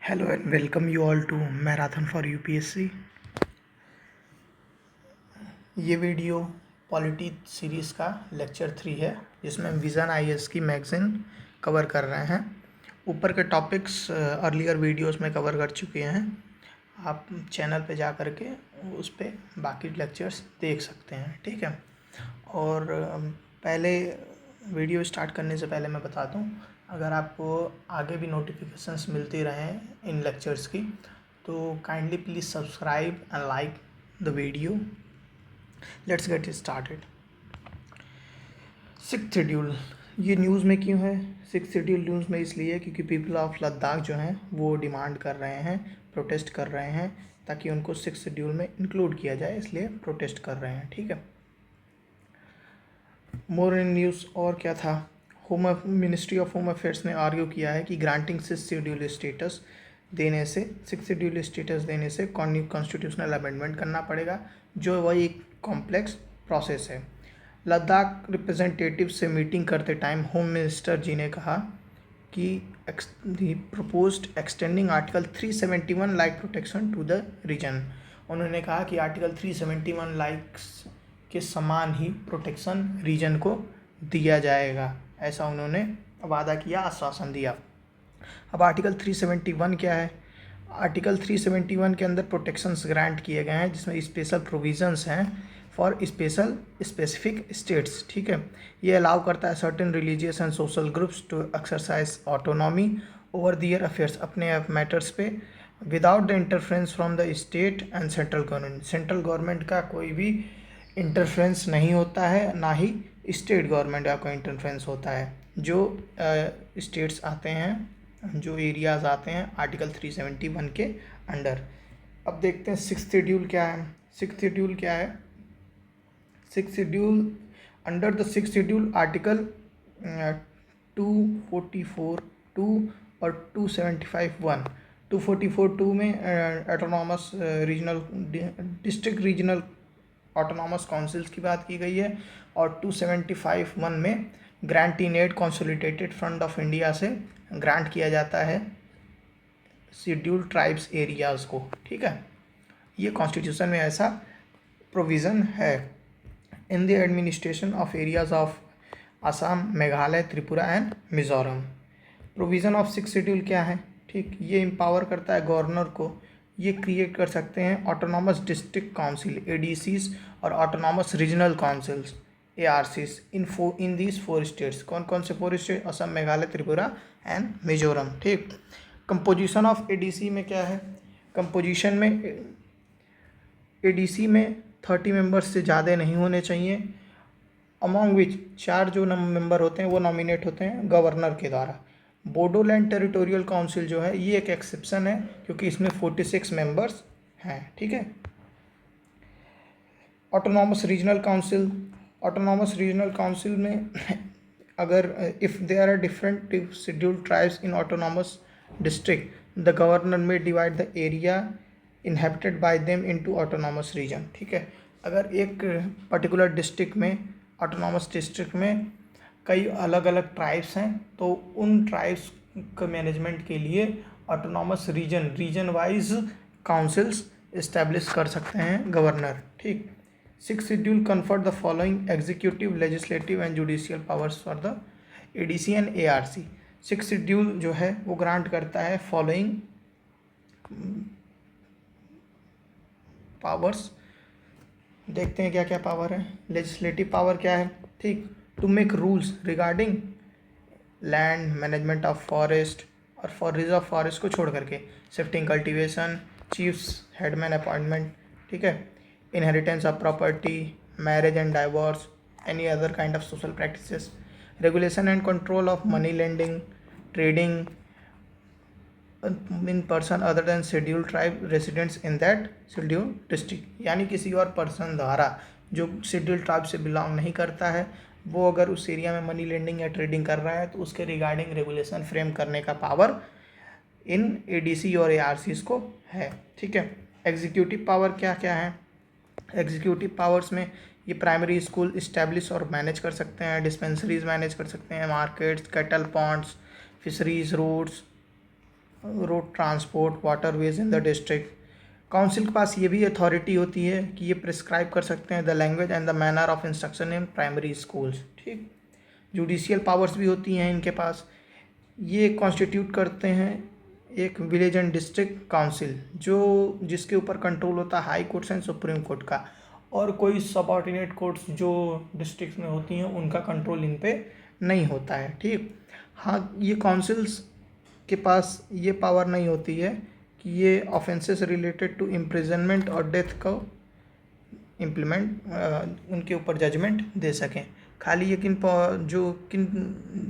Hello and welcome you all to Marathon for UPSC। ये video polity series का lecture 3 है, जिसमें हम विज़न आईएएस की मैगज़ीन कवर कर रहे हैं। ऊपर के टॉपिक्स अर्लियर वीडियोस में कवर कर चुके हैं। आप चैनल पे जा कर के उस पर बाकी लेक्चर्स देख सकते हैं, ठीक है। और पहले वीडियो स्टार्ट करने से पहले मैं बता दूं, अगर आपको आगे भी नोटिफिकेशंस मिलती रहें इन लेक्चर्स की, तो kindly please subscribe and like the video. Let's get started. Sixth schedule ये न्यूज़ में क्यों है? सिक्स्थ शेड्यूल न्यूज़ में इसलिए है क्योंकि पीपल ऑफ लद्दाख जो हैं वो डिमांड कर रहे हैं, प्रोटेस्ट कर रहे हैं ताकि उनको सिक्स्थ शेड्यूल में इंक्लूड किया जाए, इसलिए प्रोटेस्ट कर रहे हैं, ठीक है। मोर इन न्यूज़ और क्या था? मिनिस्ट्री ऑफ होम अफेयर्स ने आर्ग्यू किया है कि ग्रांटिंग सिक्स शेड्यूल स्टेटस देने से कॉन्स्टिट्यूशनल अमेंडमेंट करना पड़ेगा, जो वही एक कॉम्प्लेक्स प्रोसेस है। लद्दाख रिप्रेजेंटेटिव से मीटिंग करते टाइम होम मिनिस्टर जी ने कहा कि proposed extending article 371 like protection to the region. उन्होंने कहा कि आर्टिकल 371 लाइक्स के समान ही प्रोटेक्शन रीजन को दिया जाएगा, ऐसा उन्होंने वादा किया, आश्वासन दिया। अब आर्टिकल 371 क्या है? आर्टिकल 371 के अंदर प्रोटेक्शंस ग्रांट किए गए हैं, जिसमें स्पेशल प्रोविजंस हैं फॉर स्पेसिफिक स्टेट्स, ठीक है। ये अलाउ करता है certain religious and social groups to exercise autonomy over their affairs, अपने मैटर्स पे, without the interference from the state and central government. Central government का कोई भी इंटरफेरेंस नहीं होता है, ना ही स्टेट गवर्नमेंट का कोई इंटरफेरेंस होता है। जो स्टेट्स आते हैं, जो एरियाज़ आते हैं आर्टिकल 371 के अंडर। अब देखते हैं सिक्स्थ शेड्यूल क्या है। सिक्स्थ शेड्यूल क्या है? Sixth schedule, under the sixth schedule article 244(2) और 275(1). 244(2) में autonomous regional district regional autonomous councils की बात की गई है, और 275(1) में grant in aid consolidated fund of India से ग्रांट किया जाता है शेड्यूल ट्राइब्स एरियाज़ को, ठीक है। ये कॉन्स्टिट्यूशन में ऐसा प्रोविज़न है। In the administration of areas of Assam, Meghalaya, Tripura and Mizoram. Provision of six schedule क्या है? ठीक, ये एम्पावर करता है गवर्नर को, ये क्रिएट कर सकते हैं ऑटोनॉमस डिस्ट्रिक्ट काउंसिल एडीसीज और autonomous regional councils ARCs in these 4 states. कौन कौन से 4 स्टेट? असम, मेघालय, त्रिपुरा एंड मिजोरम, ठीक। कंपोजिशन ऑफ एडीसी में क्या है? कंपोजिशन में एडीसी में 30 मेंबर्स से ज़्यादा नहीं होने चाहिए, अमॉन्ग विच 4 जो मेंबर होते हैं वो नॉमिनेट होते हैं गवर्नर के द्वारा। बोडोलैंड टेरिटोरियल काउंसिल जो है ये एक एक्सेप्शन है, क्योंकि इसमें 46 मेंबर्स हैं, ठीक है। Autonomous regional council, autonomous regional council में अगर if there are different scheduled tribes in autonomous district, the governor may divide the area inhabited by them into autonomous region, ठीक है। अगर एक पर्टिकुलर डिस्ट्रिक्ट में, ऑटोनॉमस डिस्ट्रिक्ट में कई अलग अलग ट्राइब्स हैं, तो उन ट्राइब्स के मैनेजमेंट के लिए autonomous region wise councils establish कर सकते हैं गवर्नर, ठीक। Six schedule confer the following executive, legislative and judicial powers for the ADC and ARC. Six schedule जो है वो ग्रांट करता है फॉलोइंग पावर्स। देखते हैं क्या क्या पावर है। लेजिस्लेटिव पावर क्या है? ठीक, to make rules regarding land management of forest, और फॉर रिजर्व फॉरेस्ट को छोड़ करके shifting, cultivation, chiefs headman appointment, ठीक है, inheritance of property, marriage and divorce, any other kind of social practices, regulation and control of money lending, trading in person other than schedule tribe residents in that schedule district. यानी किसी और person द्वारा जो schedule tribe से belong नहीं करता है, वो अगर उस एरिया में मनी लेंडिंग या ट्रेडिंग कर रहा है, तो उसके रिगार्डिंग रेगुलेशन फ्रेम करने का पावर इन एडीसी और एआरसीज को है, ठीक है। एग्जीक्यूटिव पावर क्या क्या है? एग्जीक्यूटिव पावर्स में ये प्राइमरी स्कूल इस्टेब्लिश और मैनेज कर सकते हैं, डिस्पेंसरीज मैनेज कर सकते हैं, markets, cattle ponds, fisheries, roads, road transport, waterways in the district. Council के पास ये भी अथॉरिटी होती है कि ये प्रिस्क्राइब कर सकते हैं the language and the manner of instruction in primary schools. ठीक, जुडिशियल पावर्स भी होती हैं इनके पास। ये कॉन्स्टिट्यूट करते हैं एक विलेज एंड डिस्ट्रिक्ट काउंसिल, जो जिसके ऊपर कंट्रोल होता है high courts and supreme court का, और कोई सबऑर्डिनेट कोर्ट्स जो डिस्ट्रिक्ट में होती हैं उनका कंट्रोल इन पे नहीं होता है। ठीक, हाँ, ये काउंसिल्स के पास ये पावर नहीं होती है कि ये ऑफेंसेस रिलेटेड टू इम्प्रिजनमेंट और डेथ को इम्प्लीमेंट उनके ऊपर जजमेंट दे सकें। खाली ये किन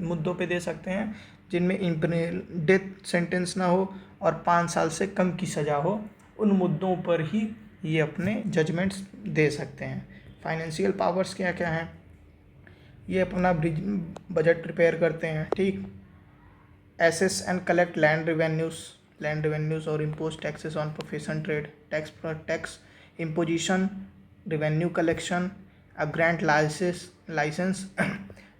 मुद्दों पे दे सकते हैं जिनमें डेथ सेंटेंस ना हो और 5 साल से कम की सज़ा हो, उन मुद्दों पर ही ये अपने जजमेंट्स दे सकते हैं। फाइनेंशियल पावर्स क्या क्या हैं? ये अपना बजट प्रिपेयर करते हैं। ठीक, assess and collect land revenues और impose taxes on profession trade, tax imposition, revenue collection, grant licence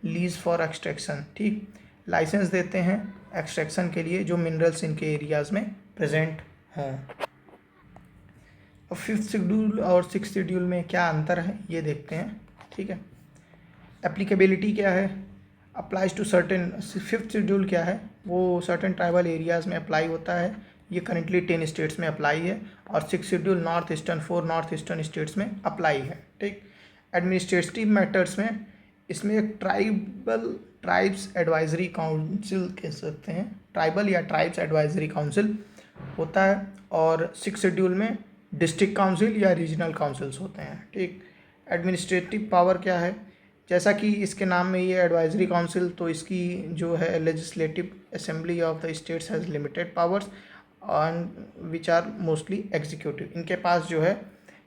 lease for extraction. ठीक, लाइसेंस देते हैं एक्सट्रैक्शन के लिए जो मिनरल्स इनके एरियाज़ में प्रेजेंट हों। अब 5th शेड्यूल और 6th शेड्यूल में क्या अंतर है ये देखते हैं। ठीक है, एप्लीकेबिलिटी क्या है? Applies to certain. 5th schedule क्या है? वो सर्टेन ट्राइबल एरियाज़ में अप्लाई होता है। ये करेंटली 10 स्टेट्स में अप्लाई है। और 6th schedule north eastern states में अप्लाई है। ठीक, एडमिनिस्ट्रेटिव मैटर्स में इसमें एक ट्राइब्स एडवाइजरी काउंसिल कह सकते हैं, ट्राइबल या ट्राइब्स एडवाइजरी काउंसिल होता है। और 6th शेड्यूल में डिस्ट्रिक्ट काउंसिल या रीजनल काउंसिल्स होते हैं। ठीक, एडमिनिस्ट्रेटिव पावर क्या है? जैसा कि इसके नाम में ये एडवाइजरी काउंसिल, तो इसकी जो है legislative assembly of the states has limited powers and which are mostly executive. इनके पास जो है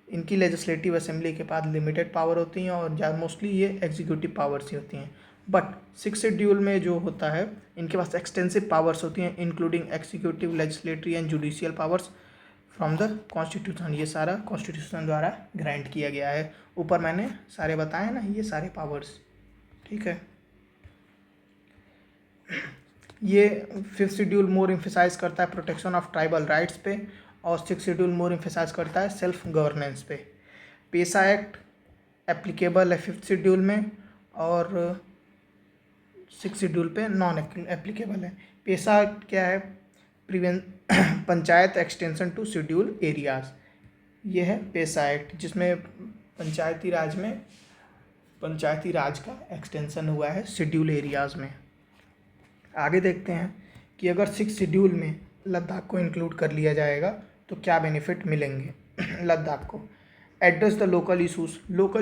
इनकी लेजिस्लेटिव असेंबली के पास लिमिटेड पावर होती हैं और मोस्टली ये एग्जीक्यूटिव पावर्स ही होती हैं। बट 6th शेड्यूल में जो होता है इनके पास एक्सटेंसिव पावर्स होती हैं, including executive, legislative and judicial powers from the constitution. ये सारा कॉन्स्टिट्यूशन द्वारा ग्रांट किया गया है। ऊपर मैंने सारे बताए ना, ये सारे पावर्स। ठीक है, ये 5th शेड्यूल मोर एम्फेसाइज करता है प्रोटेक्शन ऑफ ट्राइबल राइट्स पे, और 6th शेड्यूल मोर एम्फेसाइज करता है सेल्फ गवर्नेंस पे। पेसा एक्ट एप्लीकेबल है 5th शेड्यूल में और 6th शेड्यूल पे नॉन एप्लीकेबल है। पेसा एक्ट क्या है? Panchayat extension to schedule areas, ये है पेसा एक्ट, जिसमें पंचायती राज का एक्सटेंशन हुआ है शेड्यूल एरियाज में। आगे देखते हैं कि अगर 6th शेड्यूल में लद्दाख को इंक्लूड कर लिया जाएगा तो क्या बेनिफिट मिलेंगे लद्दाख को। एड्रेस द लोकल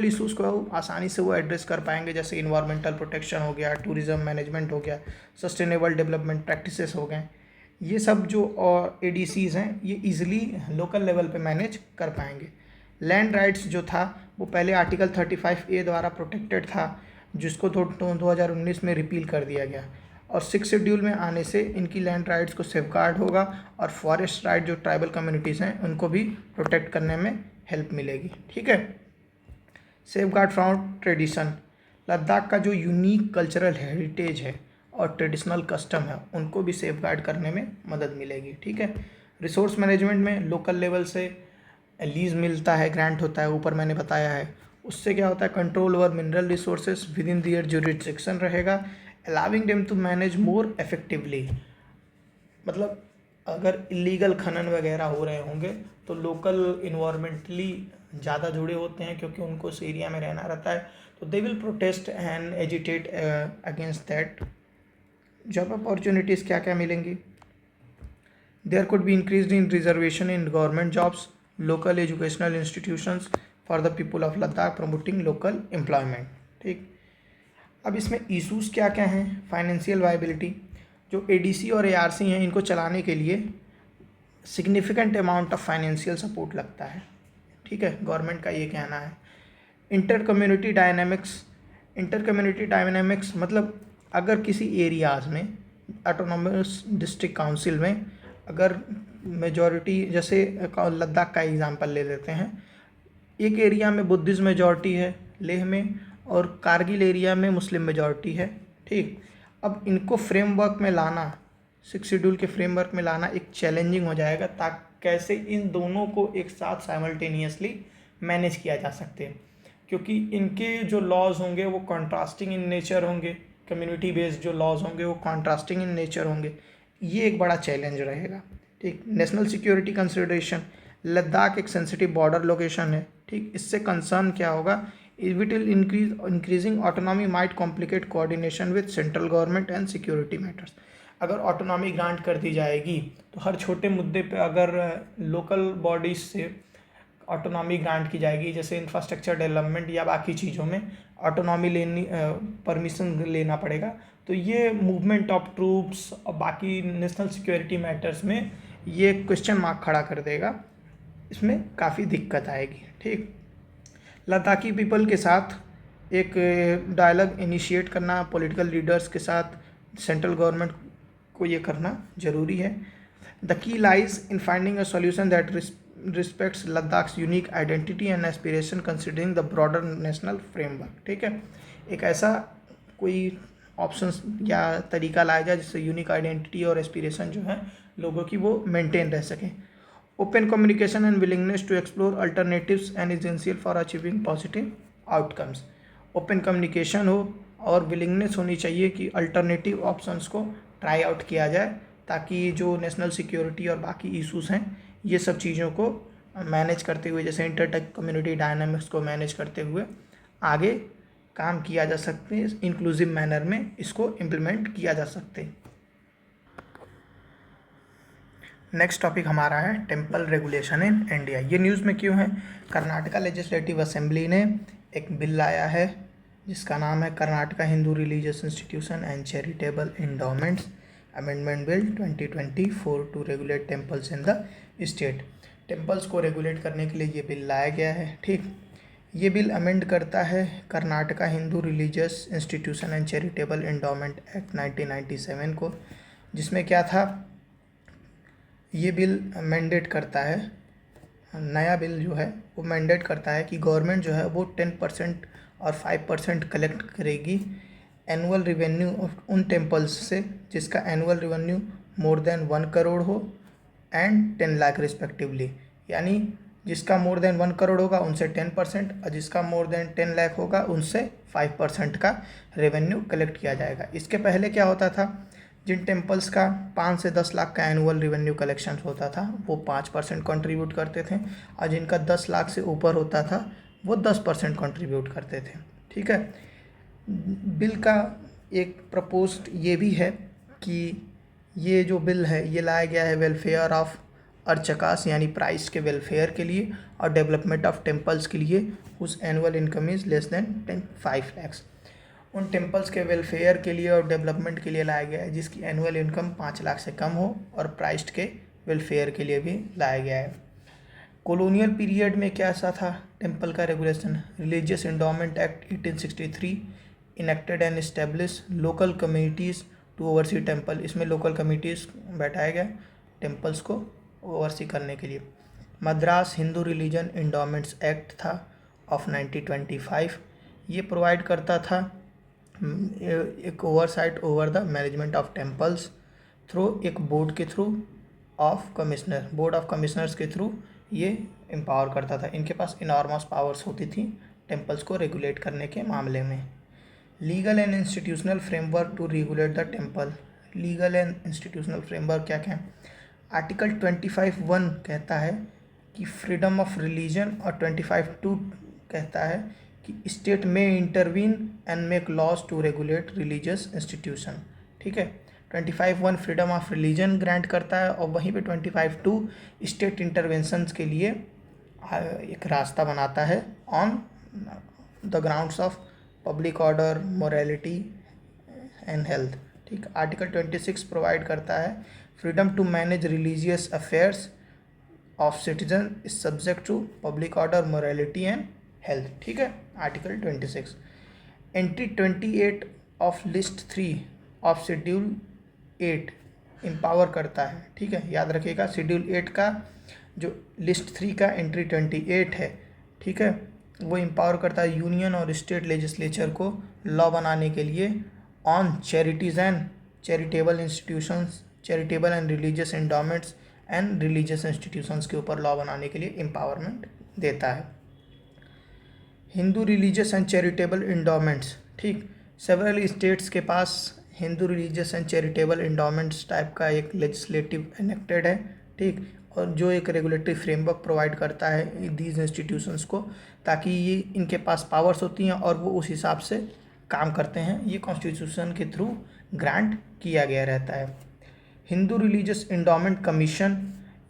इशूज़ को आसानी से वो एड्रेस कर पाएंगे, जैसे इन्वायरमेंटल प्रोटेक्शन हो गया, टूरिज़्म मैनेजमेंट हो गया, सस्टेनेबल डेवलपमेंट प्रैक्टिसेस हो गए। ये सब जो ADCs हैं ये इजीली लोकल लेवल पे मैनेज कर पाएंगे। लैंड राइट्स जो था वो पहले आर्टिकल 35A द्वारा प्रोटेक्टेड था, जिसको 2019 में रिपील कर दिया गया। और 6th शेड्यूल में आने से इनकी लैंड राइट्स को सेफगार्ड होगा और फॉरेस्ट राइट जो ट्राइबल कम्युनिटीज़ हैं उनको भी प्रोटेक्ट करने में हेल्प मिलेगी। ठीक है, सेफगार्ड फ्रॉम ट्रेडिशन। लद्दाख का जो यूनिक कल्चरल हेरिटेज है और ट्रेडिशनल कस्टम है उनको भी सेफगार्ड करने में मदद मिलेगी। ठीक है, रिसोर्स मैनेजमेंट में लोकल लेवल से लीज मिलता है, ग्रांट होता है, ऊपर मैंने बताया है। उससे क्या होता है? Control over mineral resources within their jurisdiction रहेगा, allowing them to manage more effectively. मतलब अगर इलीगल खनन वगैरह हो रहे होंगे तो लोकल इन्वायरमेंटली ज़्यादा जुड़े होते हैं क्योंकि उनको उस एरिया में रहना रहता है, तो they will protest and agitate against that. Job opportunities क्या क्या मिलेंगी? There could be increase in reservation in government jobs, local educational institutions for the people of Ladakh, promoting local employment. ठीक, अब इसमें इशूज़ क्या क्या हैं? फाइनेंशियल वायबिलिटी, जो ADC और ARC हैं इनको चलाने के लिए significant amount of financial support लगता है। ठीक है, गवर्नमेंट का ये कहना है। इंटर कम्युनिटी डायनेमिक्स मतलब अगर किसी एरियाज़ में ऑटोनॉमस डिस्ट्रिक्ट काउंसिल में अगर मेजॉरिटी, जैसे लद्दाख का एग्जांपल ले लेते हैं, एक एरिया में बुद्धिस्ट मेजॉरिटी है लेह में और कारगिल एरिया में मुस्लिम मेजॉरिटी है। ठीक, अब इनको फ्रेमवर्क में लाना सिक्स शेड्यूल के फ्रेमवर्क में लाना एक चैलेंजिंग हो जाएगा, ताकि कैसे इन दोनों को एक साथ साइमल्टेनियसली मैनेज किया जा सकते, क्योंकि इनके जो लॉज होंगे वो कॉन्ट्रास्टिंग इन नेचर होंगे, कम्युनिटी बेस्ड जो लॉज होंगे वो कॉन्ट्रास्टिंग इन नेचर होंगे। ये एक बड़ा चैलेंज रहेगा। ठीक, नेशनल सिक्योरिटी कंसिडरेशन, लद्दाख एक सेंसिटिव बॉर्डर लोकेशन है। ठीक, इससे कंसर्न क्या होगा, it will increasing autonomy might complicate coordination with central government and security matters. अगर ऑटोनॉमी ग्रांट कर दी जाएगी तो हर छोटे मुद्दे पे अगर लोकल बॉडीज से ऑटोनॉमी ग्रांट की जाएगी, जैसे इंफ्रास्ट्रक्चर डेवलपमेंट या बाकी चीज़ों में ऑटोनॉमी लेनी, परमिशन लेना पड़ेगा, तो ये मूवमेंट ऑफ ट्रूप्स और बाकी नेशनल सिक्योरिटी मैटर्स में ये क्वेश्चन मार्क खड़ा कर देगा, इसमें काफ़ी दिक्कत आएगी। ठीक, लद्दाखी पीपल के साथ एक डायलॉग इनिशिएट करना, पॉलिटिकल लीडर्स के साथ सेंट्रल गवर्नमेंट को ये करना ज़रूरी है। The key lies in finding a solution that respects Ladakh's unique identity and aspiration considering the broader national framework। ठीक है, एक ऐसा कोई ऑप्शन या तरीका लाया जाए जिससे यूनिक आइडेंटिटी और एस्पिरेशन जो है लोगों की वो मेंटेन रह सकें। Open communication and willingness to explore alternatives and essential for achieving positive outcomes. Open communication हो और विलिंगनेस होनी चाहिए कि अल्टरनेटिव ऑप्शंस को ट्राई आउट किया जाए, ताकि जो नेशनल सिक्योरिटी और बाकी इशूज़ हैं ये सब चीज़ों को मैनेज करते हुए, जैसे इंटरटेक कम्युनिटी डायनामिक्स को मैनेज करते हुए आगे काम किया जा सकते, इंक्लूसिव मैनर में इसको इम्प्लीमेंट किया जा सकते। नेक्स्ट टॉपिक हमारा है टेम्पल रेगुलेशन इन इंडिया। ये न्यूज़ में क्यों है, कर्नाटका लेजिस्लेटिव असेंबली ने एक बिल लाया है जिसका नाम है Karnataka Hindu religious institution and charitable endowments amendment bill 2024 to regulate temples in the state. Temples को रेगुलेट करने के लिए ये बिल लाया गया है। ठीक, ये बिल अमेंड करता है Karnataka Hindu religious institution and charitable endowment act 1997 को, जिसमें क्या था, ये बिल मैंडेट करता है, नया बिल जो है वो मैंडेट करता है कि गवर्नमेंट जो है वो 10% और 5% कलेक्ट करेगी एनुअल रिवेन्यू उन टेम्पल्स से जिसका annual revenue more than 1 crore हो एंड 10 लाख रिस्पेक्टिवली। यानी जिसका मोर देन 1 करोड़ होगा उनसे 10% और जिसका मोर देन 10 लाख होगा उनसे 5% का रेवेन्यू कलेक्ट किया जाएगा। इसके पहले क्या होता था, जिन टेम्पल्स का 5 से 10 लाख का एनुअल रिवेन्यू कलेक्शन होता था वो 5% कंट्रीब्यूट करते थे, और जिनका 10 लाख से ऊपर होता था वो 10% कंट्रीब्यूट करते थे। ठीक है, बिल का एक प्रपोज्ड ये भी है कि ये जो बिल है ये लाया गया है वेलफेयर ऑफ अर्चकास, यानी प्राइस के वेलफेयर के लिए, और डेवलपमेंट ऑफ टेम्पल्स के लिए उस annual income is less than 5 lakhs. उन टेम्पल्स के वेलफेयर के लिए और डेवलपमेंट के लिए लाया गया है जिसकी एनुअल इनकम 5 लाख से कम हो, और प्राइस्ड के वेलफेयर के लिए भी लाया गया है। कॉलोनियल पीरियड में क्या ऐसा था टेम्पल का regulation, religious endowment act 1863 enacted and establish local communities to oversee temple. इसमें लोकल कमिटीज़ बैठाया गया टेम्पल्स को ओवरसी करने के लिए। Madras Hindu religion endowments act था ऑफ 1925, ये प्रोवाइड करता था एक oversight over the management of temples through एक बोर्ड के through of commissioner, board of commissioners के थ्रू ये एम्पावर करता था। इनके पास इनॉर्मस पावर्स होती थी टेम्पल्स को रेगुलेट करने के मामले में। Legal and institutional framework to regulate the temple. Legal and institutional framework क्या क्या है, आर्टिकल 25(1) कहता है कि फ्रीडम ऑफ रिलीजन, और 25(2) कहता है कि स्टेट में intervene and make laws to regulate religious institution. ठीक है, 25(1) फ्रीडम ऑफ रिलीजन ग्रांट करता है, और वहीं पे 25(2) स्टेट इंटरवेंशंस के लिए एक रास्ता बनाता है on the grounds of public order, morality and health. ठीक, आर्टिकल 26 प्रोवाइड करता है freedom to manage religious affairs of citizen is subject to public order, morality and health. ठीक है, article 26। Entry 28 of list 3 of schedule 8 empower करता है। ठीक है, याद रखिएगा शेड्यूल 8 का जो लिस्ट 3 का एंट्री 28 है, ठीक है, वो एम्पावर करता है यूनियन और स्टेट लेजिस्लेचर को लॉ बनाने के लिए on charities and charitable institutions, charitable and religious endowments and religious institutions के ऊपर लॉ बनाने के लिए एम्पावरमेंट देता है। Hindu religious and charitable endowments, ठीक, सेवरल स्टेट्स के पास Hindu religious and charitable endowments type का एक लेजिस्लेटिव एनेक्टेड है, ठीक, और जो एक रेगुलेटरी फ्रेमवर्क प्रोवाइड करता है दीज इंस्टीट्यूशंस को, ताकि ये इनके पास पावर्स होती हैं और वो उस हिसाब से काम करते हैं। ये कॉन्स्टिट्यूशन के थ्रू ग्रांट किया गया रहता है। हिंदू रिलीजियस एंडोमेंट कमीशन,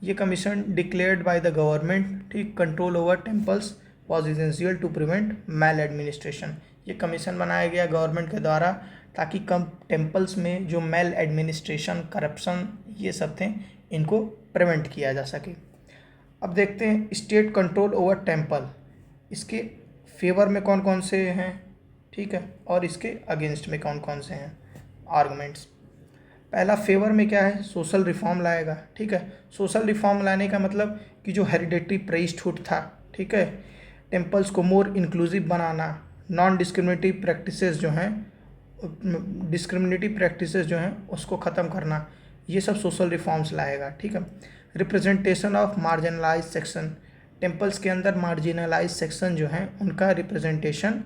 ये commission declared by the government, ठीक, control over temples was essential to prevent maladministration. ये कमीशन बनाया गया गवर्नमेंट के द्वारा ताकि कम टेम्पल्स में जो मैल एडमिनिस्ट्रेशन, करप्शन ये सब थे, इनको प्रिवेंट किया जा सके। अब देखते हैं स्टेट कंट्रोल ओवर टेम्पल, इसके फेवर में कौन कौन से हैं, ठीक है, और इसके अगेंस्ट में कौन कौन से हैं आर्गूमेंट्स। पहला फेवर में क्या है, सोशल रिफॉर्म लाएगा, ठीक है। सोशल रिफॉर्म लाने का मतलब कि जो हेरिडेटरी प्रीस्टहुड था, ठीक है, टेम्पल्स को मोर इंक्लूसिव बनाना, नॉन डिस्क्रिमिनेटरी प्रैक्टिसेस जो हैं, उसको ख़त्म करना, ये सब सोशल रिफॉर्म्स लाएगा, ठीक है। Representation of marginalize section, temples के अंदर मार्जिनलाइज सेक्शन जो हैं उनका रिप्रेजेंटेशन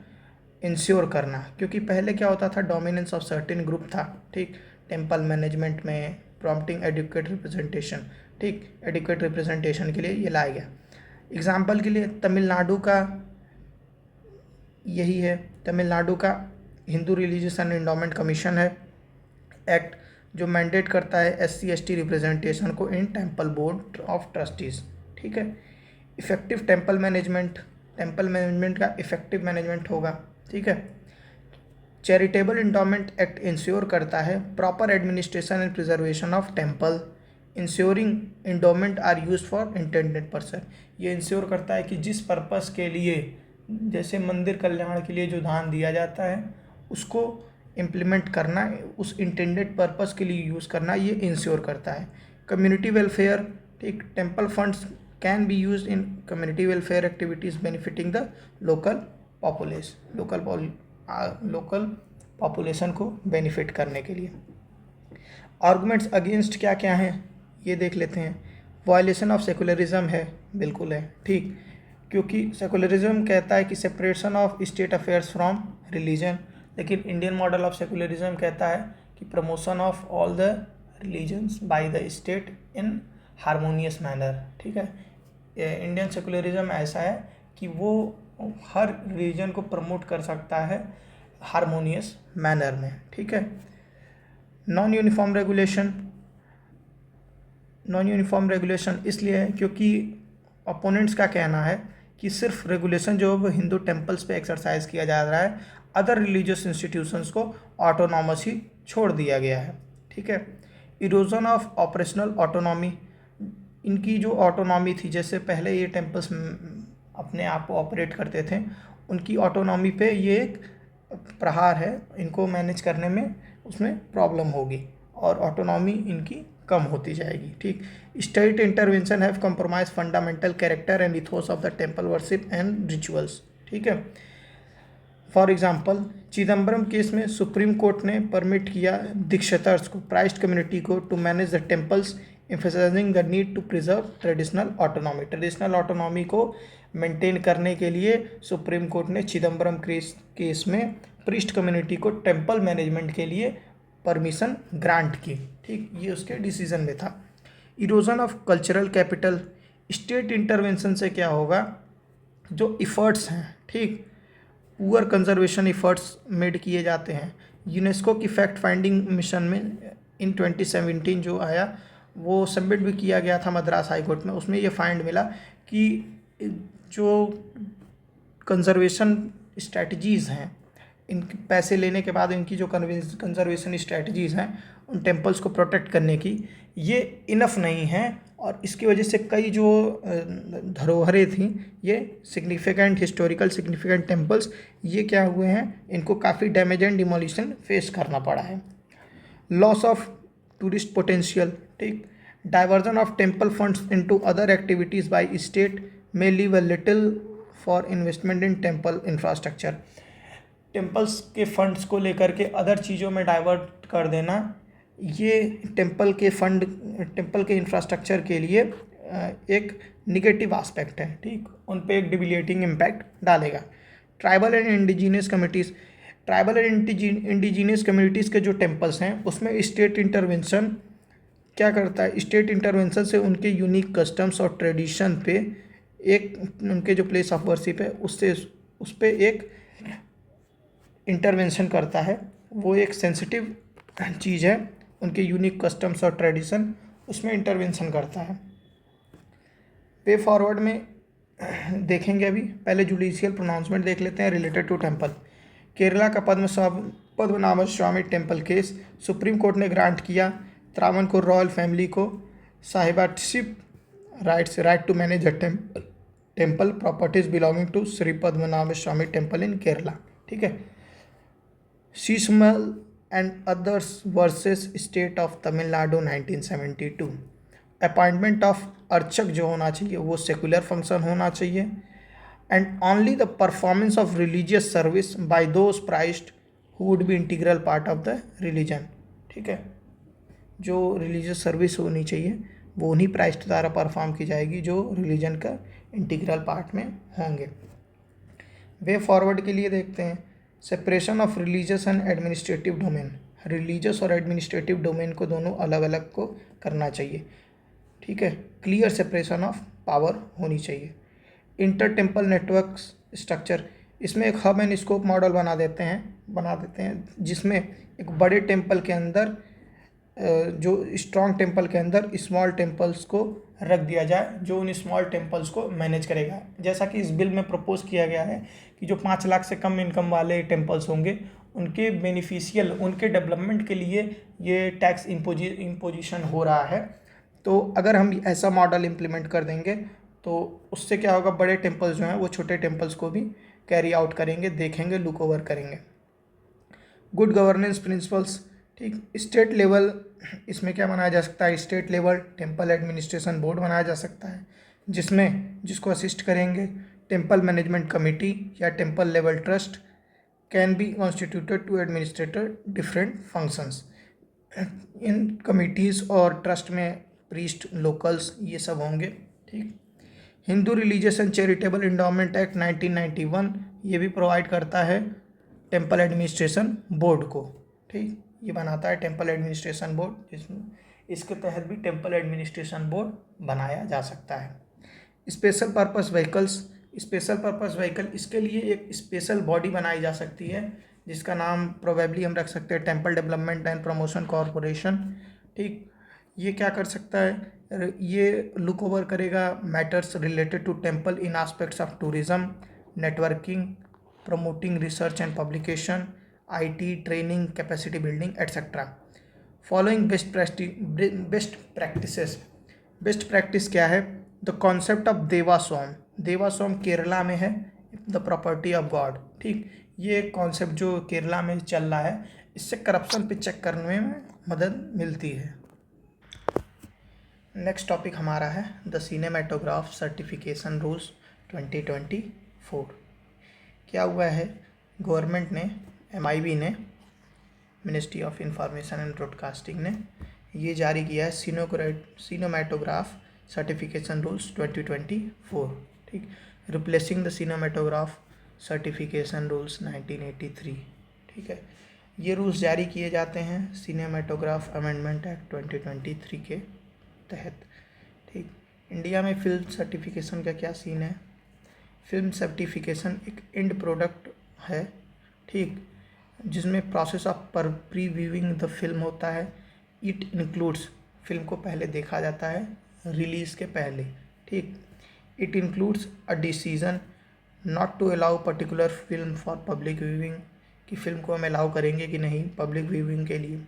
इंश्योर करना, क्योंकि पहले क्या होता था, डोमिनेंस ऑफ सर्टेन ग्रुप था, ठीक, टेम्पल मैनेजमेंट में, प्रॉम्प्टिंग एडुकेट रिप्रेजेंटेशन, ठीक, एडुकेट रिप्रेजेंटेशन के लिए ये लाया गया। एग्जाम्पल के लिए तमिलनाडु का यही है, तमिलनाडु का Hindu religious and endowment commission है एक्ट, जो मैंडेट करता है SC/ST रिप्रेजेंटेशन को in temple board of trustees, ठीक है। इफेक्टिव टेम्पल मैनेजमेंट का इफेक्टिव मैनेजमेंट होगा, ठीक है। चैरिटेबल एंडोमेंट एक्ट इंश्योर करता है proper administration and preservation of temple, ensuring endowment are use for intended person. ये इंश्योर करता है कि जिस पर्पस के लिए, जैसे मंदिर कल्याण के लिए जो दान दिया जाता है उसको इम्प्लीमेंट करना, उस इंटेंडेड पर्पस के लिए यूज़ करना, ये इंश्योर करता है। कम्युनिटी वेलफेयर, ठीक, temple funds can be use in community welfare activities benefiting the local population को बेनिफिट करने के लिए। आर्गूमेंट्स अगेंस्ट क्या क्या हैं ये देख लेते हैं। वायलेशन ऑफ सेकुलरिज्म है, बिल्कुल है, ठीक, क्योंकि सेकुलरिज्म कहता है कि separation of state affairs from religion, लेकिन इंडियन मॉडल ऑफ सेकुलरिज्म कहता है कि promotion of all the religions by the state in harmonious manner, ठीक है। इंडियन सेकुलरिज्म ऐसा है कि वो हर रिलीजन को प्रमोट कर सकता है हारमोनियस मैनर में, ठीक है। नॉन यूनिफॉर्म रेगुलेशन इसलिए है क्योंकि अपोनेंट्स का कहना है कि सिर्फ रेगुलेशन जो वो हिंदू टेम्पल्स पे एक्सरसाइज किया जा रहा है, अदर रिलीजियस इंस्टीट्यूशंस को ऑटोनॉमस ही छोड़ दिया गया है, ठीक है। इरोजन ऑफ ऑपरेशनल ऑटोनॉमी, इनकी जो ऑटोनॉमी थी, जैसे पहले ये टेम्पल्स अपने आप को ऑपरेट करते थे, उनकी ऑटोनॉमी पे ये एक प्रहार है, इनको मैनेज करने में उसमें प्रॉब्लम होगी और ऑटोनॉमी इनकी कम होती जाएगी, ठीक। State intervention have compromise fundamental character and ethos of the temple worship and rituals, ठीक है। फॉर एग्जांपल चिदम्बरम केस में सुप्रीम कोर्ट ने परमिट किया दीक्षितर्स को, प्राइस्ट कम्युनिटी को, to manage the temples, emphasizing the need to preserve traditional autonomy को maintain करने के लिए सुप्रीम कोर्ट ने चिदम्बरम केस में प्रीस्ट कम्युनिटी को टेम्पल मैनेजमेंट के लिए परमिशन ग्रांट की, ठीक, ये उसके डिसीजन में था। Erosion of cultural capital, state intervention से क्या होगा, जो इफ़र्ट्स हैं, ठीक, पुअर कंजर्वेशन इफ़र्ट्स मेड किए जाते हैं। यूनेस्को की फैक्ट फाइंडिंग मिशन में इन 2017 जो आया वो सबमिट भी किया गया था मद्रास हाई कोर्ट में, उसमें ये फाइंड मिला कि जो कंजर्वेशन स्ट्रैटेजीज़ हैं, इन पैसे लेने के बाद इनकी जो कंजर्वेशन स्ट्रैटेजीज़ हैं उन टेम्पल्स को प्रोटेक्ट करने की, ये इनफ नहीं हैं और इसकी वजह से कई जो धरोहरें थी, ये हिस्टोरिकल सिग्निफिकेंट टेम्पल्स, ये क्या हुए हैं, इनको काफ़ी डैमेज एंड डिमोलिशन फेस करना पड़ा है। लॉस ऑफ टूरिस्ट पोटेंशियल, ठीक, diversion of temple funds into other activities by state may leave a little for investment in temple infrastructure. Temples के फंड्स को लेकर के अदर चीज़ों में डाइवर्ट कर देना, ये टेम्पल के इंफ्रास्ट्रक्चर के लिए एक निगेटिव एस्पेक्ट है, ठीक, उन पे एक डिबिलिएटिंग इम्पैक्ट डालेगा। ट्राइबल एंड इंडिजीनियस कम्युनिटीज़ के जो टेम्पल्स हैं उसमें स्टेट इंटरवेंशन क्या करता है, स्टेट इंटरवेंशन से उनके यूनिक कस्टम्स और ट्रेडिशन पे एक, उनके जो प्लेस ऑफ वर्शिप है उससे उस पर एक इंटरवेंशन करता है। वो एक सेंसिटिव चीज़ है, उनके यूनिक कस्टम्स और ट्रेडिशन, उसमें इंटरवेंशन करता है। वे फॉरवर्ड में देखेंगे, अभी पहले जुडिशियल प्रोनाउंसमेंट देख लेते हैं रिलेटेड टू टेम्पल। केरला का Padmanabha Swamy temple case supreme court ने ग्रांट किया त्रावणकोर रॉयल फैमिली को shebaitship right to manage a temple properties belonging to Shri Padmanabha Swamy temple in Kerala, ठीक है। Seshammal and others versus state of Tamil Nadu 1972। Appointment of archaka जो होना चाहिए वो सेकुलर फंक्शन होना चाहिए, and only the performance of religious service by those priest who would be integral part of the religion, ठीक है। जो रिलीजियस सर्विस होनी चाहिए वो उन्हीं प्राइस्ट द्वारा परफॉर्म की जाएगी जो रिलीजन का इंटीग्रल पार्ट में होंगे। वे फॉरवर्ड के लिए देखते हैं, separation of religious and administrative domain, religious और एडमिनिस्ट्रेटिव डोमेन को दोनों अलग अलग को करना चाहिए, ठीक है। क्लियर सेपरेशन ऑफ पावर होनी चाहिए। इंटर टेम्पल नेटवर्क स्ट्रक्चर, इसमें एक हब एंड स्कोप मॉडल बना देते हैं जिसमें एक बड़े टेम्पल के अंदर जो स्ट्रॉन्ग टेम्पल के अंदर स्मॉल टेम्पल्स को रख दिया जाए जो उन स्मॉल टेम्पल्स को मैनेज करेगा। जैसा कि इस बिल में प्रपोज किया गया है कि जो 5 लाख से कम इनकम वाले टेम्पल्स होंगे उनके बेनिफिशियल, उनके डेवलपमेंट के लिए ये टैक्स इम्पोजिशन हो रहा है। तो अगर हम ऐसा मॉडल इम्प्लीमेंट कर देंगे तो उससे क्या होगा, बड़े टेम्पल्स जो हैं वो छोटे टेम्पल्स को भी कैरी आउट करेंगे, देखेंगे, लुक ओवर करेंगे। गुड गवर्नेंस प्रिंसिपल्स, ठीक। स्टेट लेवल इसमें क्या बनाया जा सकता है, state level temple administration board बनाया जा सकता है जिसको असिस्ट करेंगे टेम्पल मैनेजमेंट कमेटी या temple level trust can be constituted to administrator different functions. इन कमिटीज़ और ट्रस्ट में प्रीस्ट, लोकल्स, ये सब होंगे, ठीक। Hindu religious and charitable endowment act 1991 ये भी प्रोवाइड करता है टेम्पल एडमिनिस्ट्रेशन बोर्ड को, ठीक। ये बनाता है टेम्पल एडमिनिस्ट्रेशन बोर्ड, जिसमें इसके तहत भी टेम्पल एडमिनिस्ट्रेशन बोर्ड बनाया जा सकता है। स्पेशल पर्पस व्हीकल, इसके लिए एक स्पेशल बॉडी बनाई जा सकती है जिसका नाम प्रोबेबली हम रख सकते हैं temple development and promotion corporation, ठीक। ये क्या कर सकता है, ये लुक ओवर करेगा matters related to temple in aspects of tourism, networking, promoting research and publication, IT, training, capacity building etcetera. Following best practice क्या है, the concept of Devaswom Kerala में है, द प्रॉपर्टी ऑफ गॉड, ठीक। ये कॉन्सेप्ट जो केरला में चल रहा है इससे करप्शन पे चेक करने में मदद मिलती है। नेक्स्ट टॉपिक हमारा है द सिनेमेटोग्राफ सर्टिफिकेशन रूल्स 2024। क्या हुआ है, गवर्नमेंट ने, MIB ने, ministry of information and broadcasting ने ये जारी किया है सिनेमेटोग्राफ सर्टिफिकेशन रूल्स 2024, ठीक। Replacing the cinematograph certification rules 1983, ठीक है। ये रूल्स जारी किए जाते हैं सिनेमेटोग्राफ अमेंडमेंट एक्ट 2023 के तहत, ठीक। इंडिया में फिल्म सर्टिफिकेशन का क्या सीन है, फिल्म सर्टिफिकेशन एक एंड प्रोडक्ट है, ठीक, जिसमें process of pre viewing the film होता है। इट इंक्लूड्स, फिल्म को पहले देखा जाता है रिलीज़ के पहले, ठीक। It includes a decision not to allow particular film for public viewing, कि फिल्म को हम अलाउ करेंगे कि नहीं पब्लिक व्यूइंग के लिए।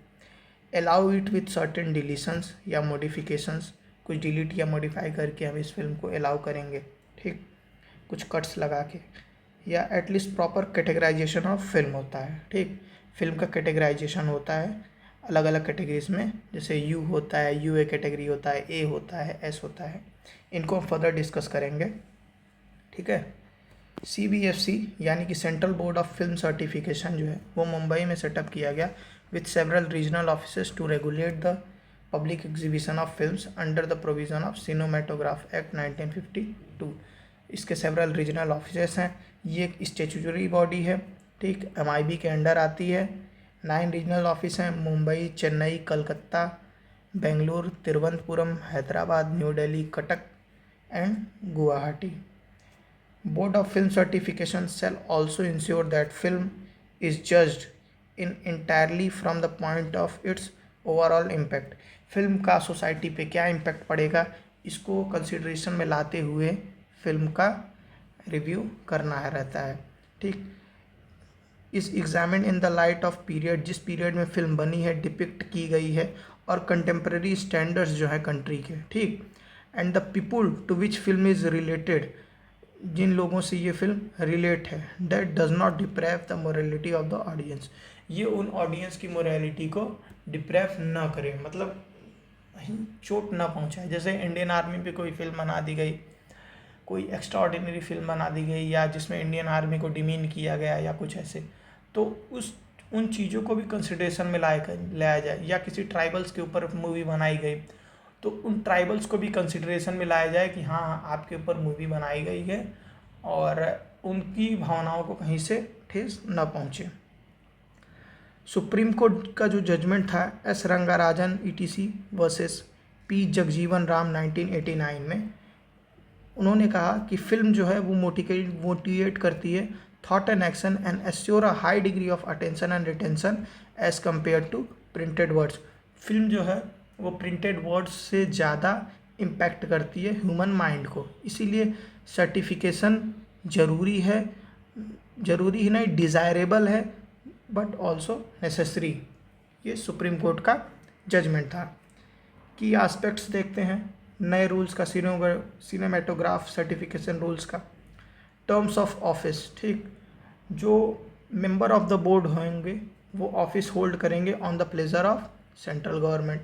Allow it with certain deletions या मॉडिफिकेशंस, कुछ डिलीट या मॉडिफाई करके हम इस फिल्म को अलाउ करेंगे, ठीक, कुछ कट्स लगा के। या at least proper categorisation of film होता है, ठीक। फिल्म का कैटेगराइजेशन होता है अलग अलग कैटेगरीज में, जैसे U होता है, UA कैटेगरी होता है, A होता है, S होता है। इनको हम फर्दर डिस्कस करेंगे, ठीक है। CBFC यानी कि central board of film certification जो है वो मुंबई में सेटअप किया गया with several regional offices to regulate the public exhibition of films under the provision of Cinematograph Act 1952। इसके सेवरल रीजनल ऑफिसेस हैं। ये एक स्टेचुटरी बॉडी है, ठीक, MIB के अंडर आती है। 9 रीजनल ऑफिस हैं, Mumbai, Chennai, Calcutta, Bengaluru, Thiruvananthapuram, Hyderabad, new Delhi, Cuttack and Guwahati. Board of Film Certification shall also ensure that film is judged in entirely from the point of its overall impact। Film का सोसाइटी पे क्या इम्पैक्ट पड़ेगा, इसको कंसिडरेशन में लाते हुए फिल्म का रिव्यू करना है रहता है, ठीक। इस examine in the light of period, जिस पीरियड में फिल्म बनी है, डिपिक्ट की गई है, और कंटेम्प्रेरी स्टैंडर्ड्स जो है कंट्री के, ठीक। And the people to which film is related, जिन लोगों से ये फिल्म रिलेट है, that does not deprave the morality of the audience, ये उन ऑडियंस की मोरालिटी को डिप्रेव ना करे, मतलब चोट ना पहुंचाए। जैसे इंडियन आर्मी पे कोई फिल्म बना दी गई, कोई एक्स्ट्रा ऑर्डिनरी फिल्म बना दी गई, या जिसमें इंडियन आर्मी को डिमीन किया गया या कुछ ऐसे, तो उन चीज़ों को भी कंसिडरेशन में लाया जाए। या किसी ट्राइबल्स के ऊपर मूवी बनाई गई, तो उन ट्राइबल्स को भी कंसिडरेशन में लाया जाए कि हाँ, आपके ऊपर मूवी बनाई गई है और उनकी भावनाओं को कहीं से ठेस न पहुँचे। सुप्रीम कोर्ट का जो जजमेंट था S Rangarajan ETC versus P Jagjivan Ram 1989 में, उन्होंने कहा कि फिल्म जो है वो मोटिवेट करती है thought and action and assure a high degree of attention and retention as compare to printed words. Film जो है वो प्रिंटेड वर्ड्स से ज़्यादा इम्पैक्ट करती है ह्यूमन माइंड को, इसीलिए सर्टिफिकेशन ज़रूरी ही नहीं, डिज़ायरेबल है, बट ऑल्सो नेसेसरी। ये सुप्रीम कोर्ट का जजमेंट था। की एस्पेक्ट्स देखते हैं नए रूल्स का, सिनेमेटोग्राफ सर्टिफिकेशन रूल्स का। टर्म्स ऑफ ऑफिस, ठीक, जो मेंबर ऑफ द बोर्ड होंगे वो ऑफिस होल्ड करेंगे on the pleasure of central government.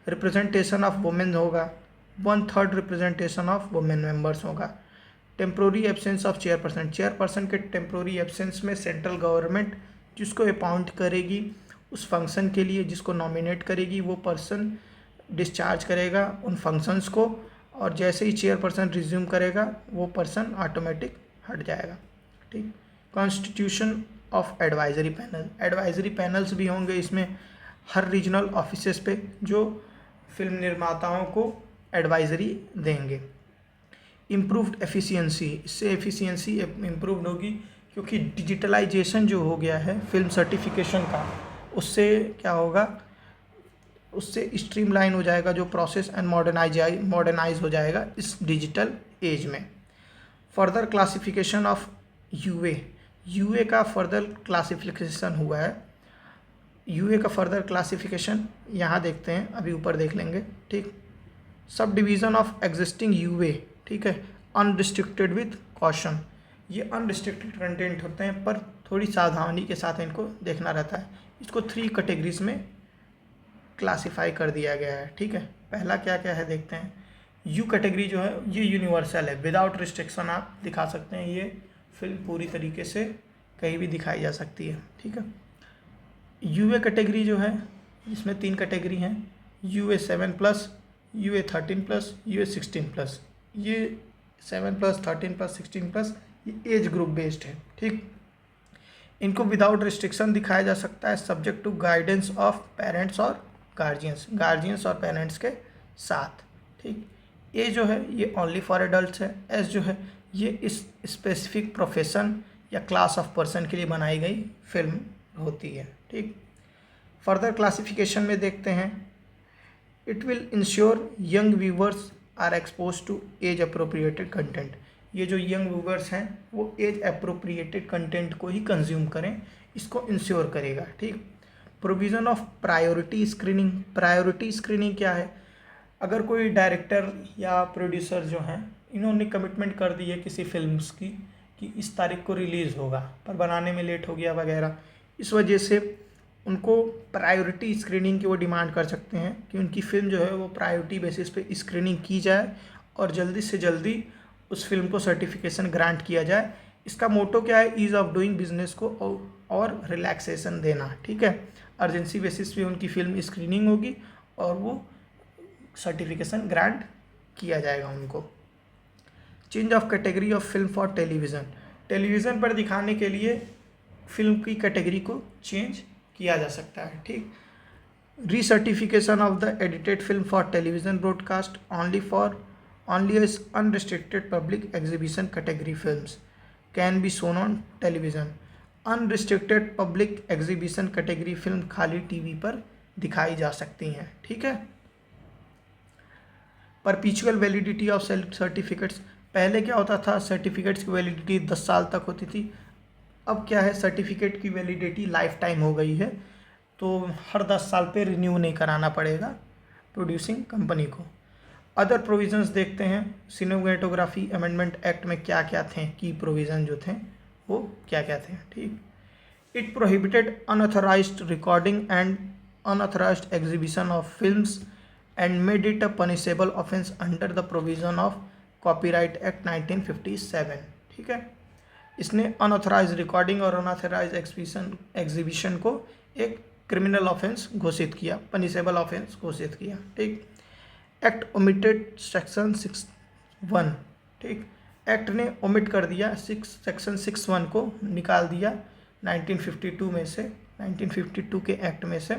Representation of women होगा, 1/3 रिप्रेजेंटेशन ऑफ वुमेन मेंबर्स होगा। टेम्प्रोरी एब्सेंस ऑफ चेयरपर्सन के टेम्प्रोरी एब्सेंस में सेंट्रल गवर्नमेंट जिसको अपॉइंट करेगी उस फंक्शन के लिए, जिसको नॉमिनेट करेगी, वो पर्सन डिस्चार्ज करेगा उन फंक्शंस को, और जैसे ही चेयरपर्सन रिज्यूम करेगा वो पर्सन ऑटोमेटिक हट जाएगा, ठीक। Constitution of advisory panel, advisory panels भी होंगे इसमें हर रीजनल ऑफिसेस पे, जो फिल्म निर्माताओं को एडवाइजरी देंगे। इम्प्रूव्ड एफिशिएंसी, इससे एफिशिएंसी इम्प्रूव्ड होगी, क्योंकि डिजिटलाइजेशन जो हो गया है फिल्म सर्टिफिकेशन का, उससे क्या होगा, उससे स्ट्रीमलाइन हो जाएगा जो प्रोसेस एंड मॉडर्नाइज हो जाएगा इस डिजिटल एज में। फर्दर क्लासिफिकेशन ऑफ यूए का फर्दर क्लासिफिकेशन हुआ है। यूए का फर्दर क्लासिफिकेशन यहाँ देखते हैं, अभी ऊपर देख लेंगे, ठीक। Sub division of existing UA, ठीक है, अनरिस्ट्रिक्टेड विथ कॉशन, ये अनरिस्ट्रिक्टेड कंटेंट होते हैं पर थोड़ी सावधानी के साथ इनको देखना रहता है। इसको 3 कैटेगरीज में क्लासिफाई कर दिया गया है, ठीक है। पहला क्या क्या है देखते हैं। यू कैटेगरी जो है ये यूनिवर्सल है, विदाउट रिस्ट्रिक्शन आप दिखा सकते हैं, ये फिल्म पूरी तरीके से कहीं भी दिखाई जा सकती है, ठीक है। यूए कैटेगरी जो है इसमें 3 कैटेगरी हैं, UA 7+, UA 13+, UA 16+। ये 7+, 13+, 16+, ये एज ग्रुप बेस्ड है, ठीक। इनको विदाउट रिस्ट्रिक्शन दिखाया जा सकता है, subject to guidance of parents और गार्जियंस और पेरेंट्स के साथ, ठीक। ए जो है ये ओनली फॉर एडल्ट्स है। एस जो है ये इस स्पेसिफिक प्रोफेशन या क्लास ऑफ पर्सन के लिए बनाई गई फिल्म होती है, ठीक। फर्दर क्लासिफिकेशन में देखते हैं, it will ensure young viewers are expose to age appropriated content. ये जो यंग व्यूवर्स हैं वो एज अप्रोप्रिएटेड कंटेंट को ही कंज्यूम करें, इसको इंश्योर करेगा, ठीक। प्रोविज़न ऑफ प्रायोरिटी स्क्रीनिंग क्या है, अगर कोई डायरेक्टर या प्रोड्यूसर जो हैं इन्होंने कमिटमेंट कर दी है किसी फिल्म्स की कि इस तारीख को रिलीज़ होगा पर बनाने में लेट हो गया वगैरह, इस वजह से उनको प्रायोरिटी स्क्रीनिंग की वो डिमांड कर सकते हैं कि उनकी फ़िल्म जो है वो प्रायोरिटी बेसिस पे स्क्रीनिंग की जाए और जल्दी से जल्दी उस फिल्म को सर्टिफिकेशन ग्रांट किया जाए। इसका मोटो क्या है, ईज़ ऑफ डूइंग बिजनेस को और रिलैक्सेशन देना, ठीक है। अर्जेंसी बेसिस पे उनकी फिल्म स्क्रीनिंग होगी और वो सर्टिफिकेशन ग्रांट किया जाएगा उनको। Change of category of film for television, television पर दिखाने के लिए फिल्म की कैटेगरी को चेंज किया जा सकता है। ठीक, recertification of the edited film for television broadcast only as unrestricted public exhibition category films can be shown on television। Unrestricted public exhibition category film खाली टीवी पर दिखाई जा सकती हैं। ठीक है। परपीचुअल वैलिडिटी ऑफ सर्टिफिकेट्स, पहले क्या होता था, सर्टिफिकेट्स की वैलिडिटी 10 साल तक होती थी। अब क्या है, सर्टिफिकेट की वैलिडिटी लाइफ टाइम हो गई है, तो हर 10 साल पे रिन्यू नहीं कराना पड़ेगा प्रोड्यूसिंग कंपनी को। अदर प्रोविजंस देखते हैं, सिनेमेटोग्राफी अमेंडमेंट एक्ट में क्या क्या थे, की प्रोविज़न जो थे वो क्या क्या थे। ठीक, it prohibited unauthorised recording and unauthorised exhibition of films and made it a punishable offence under the provision of copyright act 1957। ठीक है, इसने अनऑथराइज रिकॉर्डिंग और अनऑथराइज एग्जीबिशन को एक क्रिमिनल ऑफेंस घोषित किया, पनिशेबल ऑफेंस घोषित किया। ठीक, एक्ट ओमिटेड सेक्शन 61। ठीक, एक्ट ने ओमिट कर दिया सेक्शन 61 को निकाल दिया 1952 में से, 1952 के एक्ट में से।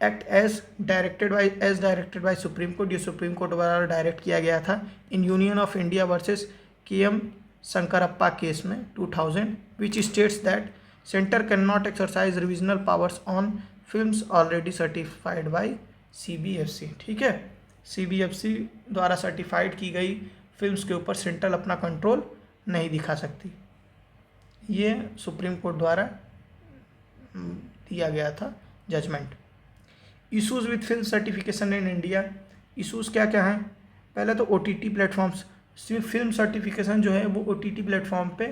Act as directed by supreme court, ये सुप्रीम कोर्ट द्वारा डायरेक्ट किया गया था in union of India versus KM Shankarappa case में 2000, which states that centre can not exercise revisional powers on films already certified by CBFC। ठीक है, CBFC द्वारा certified की गई फिल्म्स के ऊपर सेंट्रल अपना कंट्रोल नहीं दिखा सकती। ये सुप्रीम कोर्ट द्वारा दिया गया था judgement. Issues with film certification in India, issues क्या क्या हैं? पहले तो OTT प्लेटफॉर्म्स, फिल्म सर्टिफिकेशन जो है वो OTT प्लेटफॉर्म पे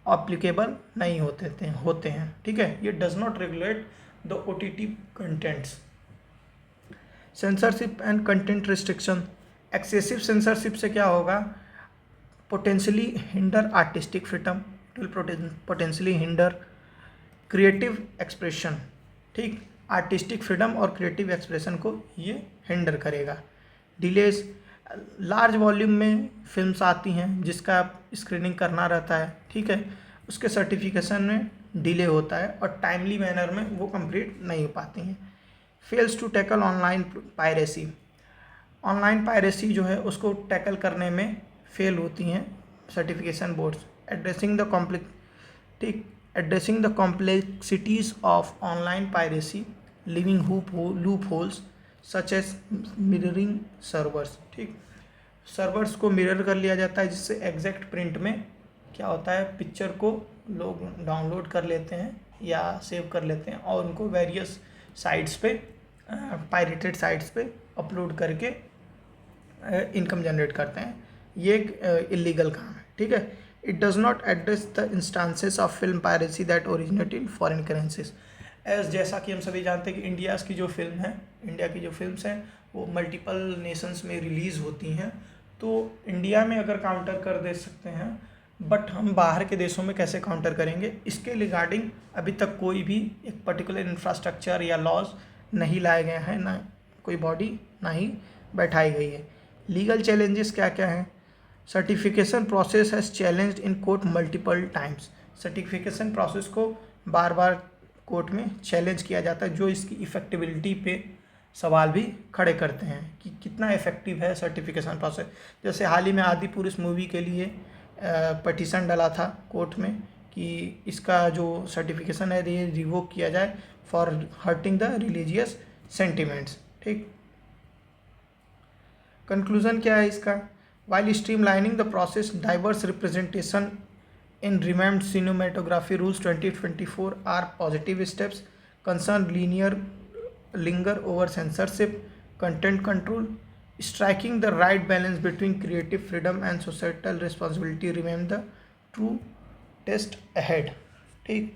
एप्लीकेबल नहीं होते हैं। ठीक है, ये does not regulate the OTT contents. Censorship and content restriction, excessive censorship से क्या होगा, potentially hinder artistic freedom, it will potentially hinder creative expression. ठीक, आर्टिस्टिक फ्रीडम और क्रिएटिव एक्सप्रेशन को ये हिंडर करेगा। डिलेज, लार्ज वॉल्यूम में फिल्म्स आती हैं जिसका स्क्रीनिंग करना रहता है। ठीक है, उसके सर्टिफिकेशन में डिले होता है और टाइमली मैनर में वो कंप्लीट नहीं हो पाती हैं। Fails to tackle online piracy, online piracy जो है उसको टैकल करने में फेल होती हैं certification boards. Addressing the complexities of online piracy, living loop holes such as mirroring servers. ठीक, सर्वर्स को मिरर कर लिया जाता है जिससे एग्जैक्ट प्रिंट में क्या होता है, पिक्चर को लोग डाउनलोड कर लेते हैं या सेव कर लेते हैं और उनको वेरियस साइट्स पे, पायरेटेड साइट्स पे अपलोड करके इनकम जनरेट करते हैं। ये एक इलीगल काम है। ठीक है, it does not address the instances of film piracy that originate in foreign currencies. जैसा कि हम सभी जानते हैं कि इंडिया की जो फिल्म्स हैं वो मल्टीपल नेशंस में रिलीज़ होती हैं, तो इंडिया में अगर काउंटर कर दे सकते हैं, बट हम बाहर के देशों में कैसे काउंटर करेंगे, इसके रिगार्डिंग अभी तक कोई भी एक पर्टिकुलर इंफ्रास्ट्रक्चर या लॉज नहीं लाए गए हैं, ना कोई बॉडी ना ही बैठाई गई है। लीगल चैलेंजेस क्या क्या हैं? Certification process has challenged in court multiple times, certification process को बार बार कोर्ट में चैलेंज किया जाता है, जो इसकी इफ़ेक्टिबिलिटी पे सवाल भी खड़े करते हैं कि कितना इफ़ेक्टिव है सर्टिफिकेशन प्रोसेस। जैसे हाल ही में आदि पुरुष मूवी के लिए पटिशन डाला था कोर्ट में कि इसका जो सर्टिफिकेशन है ये रिवोक किया जाए for hurting the religious sentiments. ठीक, कंक्लूजन क्या है इसका? While streamlining the process, diverse representation in renamed cinematography rules 2024 are positive steps, concern linger over censorship, content control, striking the right balance between creative freedom and societal responsibility remain the true test ahead। ठीक,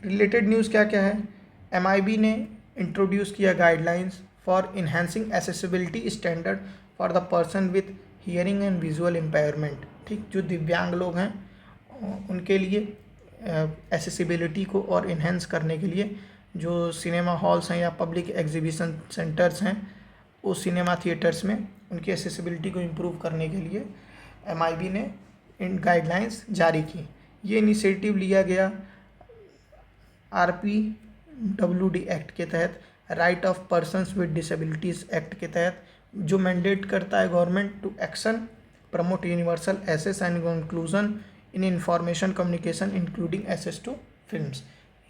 related news क्या क्या है? MIB ने introduce किया guidelines for enhancing accessibility standard for the person with hearing and visual impairment. ठीक, जो दिव्यांग लोग हैं उनके लिए एसेसिबिलिटी को और इन्हेंस करने के लिए जो सिनेमा हॉल्स हैं या पब्लिक एग्जीबिशन सेंटर्स हैं उस सिनेमा थिएटर्स में उनकी एसेसिबिलिटी को इम्प्रूव करने के लिए MIB ने इन गाइडलाइंस जारी की। ये इनिशिएटिव लिया गया RPWD एक्ट के तहत, right of persons with disabilities act के तहत, जो मैंडेट करता है government to action promote universal access and inclusion in information communication including access to films.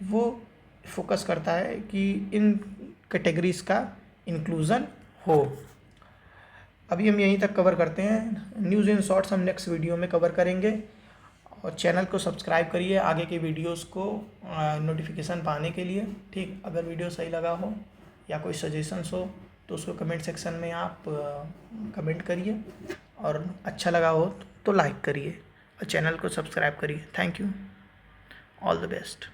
वो फोकस करता है कि इन कैटेगरीज का इंक्लूज़न हो। अभी हम यहीं तक कवर करते हैं। न्यूज़ इन शॉर्ट्स हम नेक्स्ट वीडियो में कवर करेंगे। और चैनल को सब्सक्राइब करिए आगे के वीडियोस को नोटिफिकेशन पाने के लिए। ठीक, अगर वीडियो सही लगा हो या कोई सजेशंस हो तो उसको कमेंट सेक्शन में आप कमेंट करिए, और अच्छा लगा हो तो लाइक करिए और चैनल को सब्सक्राइब करिए। Thank you, all the best.